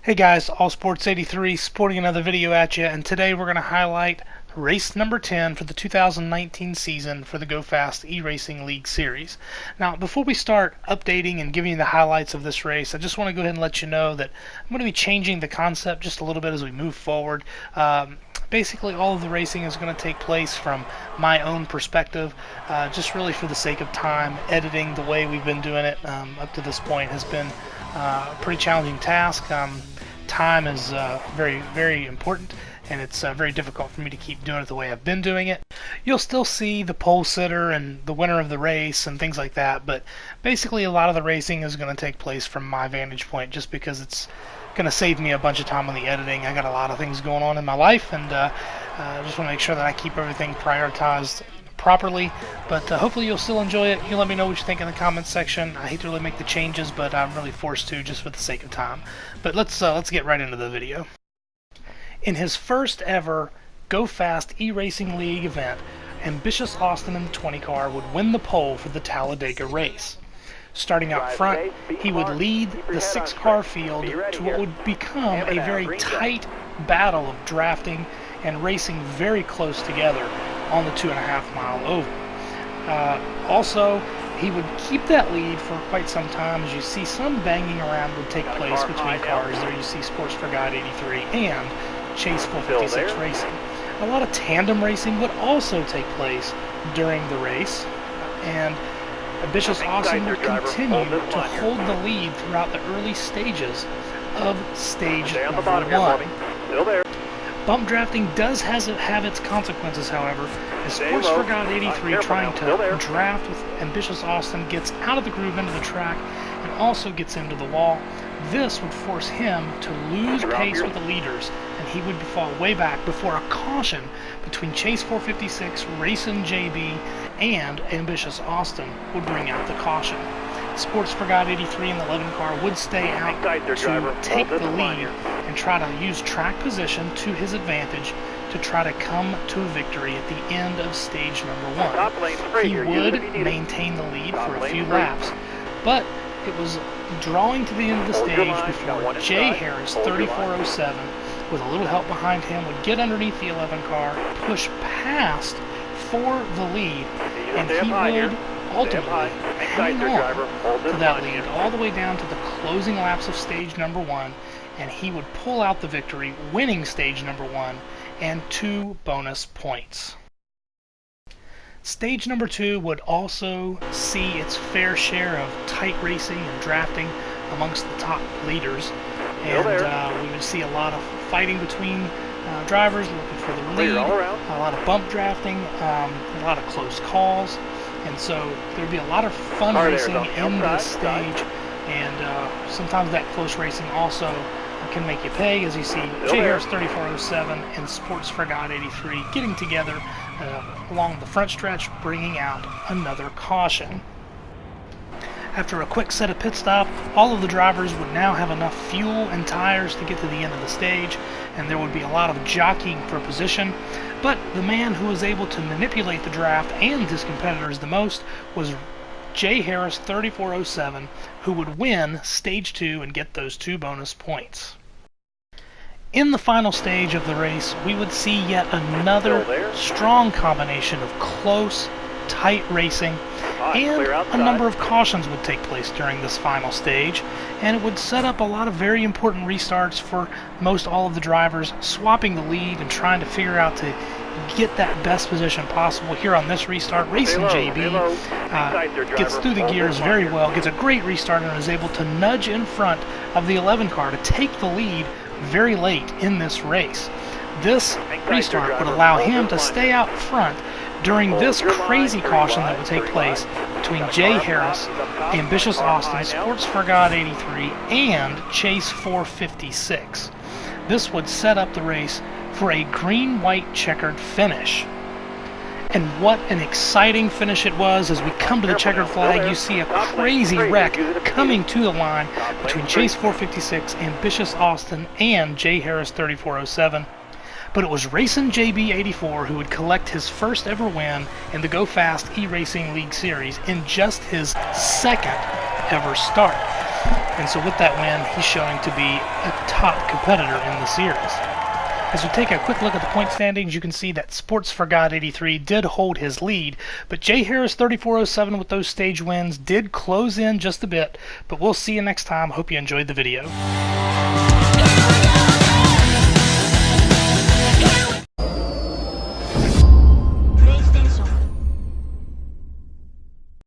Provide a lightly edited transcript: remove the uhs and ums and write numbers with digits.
Hey guys, All Sports 83 sporting another video at you, and today we're going to highlight race number 10 for the 2019 season for the GoFast eRacing League Series. Now, before we start updating and giving you the highlights of this race, I just want to go ahead and let you know that I'm going to be changing the concept just a little bit as we move forward. Basically, all of the racing is going to take place from my own perspective, just really for the sake of time. Editing the way we've been doing it up to this point has been a pretty challenging task. Time is very, very important, and it's very difficult for me to keep doing it the way I've been doing it. You'll still see the pole sitter and the winner of the race and things like that, but basically a lot of the racing is going to take place from my vantage point just because it's going to save me a bunch of time on the editing. I got a lot of things going on in my life, and I just want to make sure that I keep everything prioritized properly, but hopefully you'll still enjoy it. You can let me know what you think in the comments section. I hate to really make the changes, but I'm really forced to just for the sake of time. But let's get right into the video. In his first ever GoFast eRacing League event, Ambitious Austin in the 20 car would win the pole for the Talladega race. Starting out front, he would lead the 6-car field to what would become a very tight battle of drafting and racing very close together on the 2.5-mile oval. Also, he would keep that lead for quite some time. As you see, some banging around would take place between cars. There you see Sports for God 83 and Chase 456 Racing. A lot of tandem racing would also take place during the race, and Ambitious Austin would continue to hold the lead throughout the early stages of stage number 1. Bump drafting does have its consequences, however, as Sports for God 83 trying to draft with Ambitious Austin gets out of the groove into the track and also gets into the wall. This would force him to lose pace with the leaders, and he would fall way back before a caution between Chase 456, Racing JB, and Ambitious Austin would bring out the caution. Sports for God 83 in the 11 car would stay out to take the lead and try to use track position to his advantage to try to come to a victory at the end of stage number 1. He would maintain the lead for a few laps, but it was drawing to the end of the stage before Jay Harris, 3407, with a little help behind him, would get underneath the 11 car, push past for the lead, and he would ultimately hang on to that lead all the way down to the closing laps of stage number 1, and he would pull out the victory, winning stage number 1 and 2 bonus points. Stage number 2 would also see its fair share of tight racing and drafting amongst the top leaders, and we would see a lot of fighting between drivers looking for the lead, a lot of bump drafting, a lot of close calls, and so there'd be a lot of fun racing in this stage, and sometimes that close racing also can make you pay, as you see Jay Harris 3407 and Sports for God 83 getting together along the front stretch, bringing out another caution. After a quick set of pit stop, all of the drivers would now have enough fuel and tires to get to the end of the stage, and there would be a lot of jockeying for position. But the man who was able to manipulate the draft and his competitors the most was Jay Harris 3407, who would win stage 2 and get those 2 bonus points. In the final stage of the race, we would see yet another strong combination of close, tight racing, and a number of cautions would take place during this final stage, and it would set up a lot of very important restarts for most all of the drivers, swapping the lead and trying to figure out to get that best position possible. Here on this restart, Racing JB gets through the gears very well, gets a great restart, and is able to nudge in front of the 11 car to take the lead very late in this race. This restart would allow him to stay out front during this crazy caution that would take place between Jay Harris, Ambitious Austin, Sports for God 83, and Chase 456. This would set up the race for a green-white checkered finish. And what an exciting finish it was. As we come to the checkered flag, you see a crazy wreck coming to the line between Chase 456, Ambitious Austin, and Jay Harris 3407. But it was Racing JB 84 who would collect his first ever win in the GoFast eRacing League Series in just his second ever start. and so with that win, he's showing to be a top competitor in the series. As we take a quick look at the point standings, you can see that Sports for God 83 did hold his lead, but Jay Harris 3407 with those stage wins did close in just a bit. But we'll see you next time. Hope you enjoyed the video.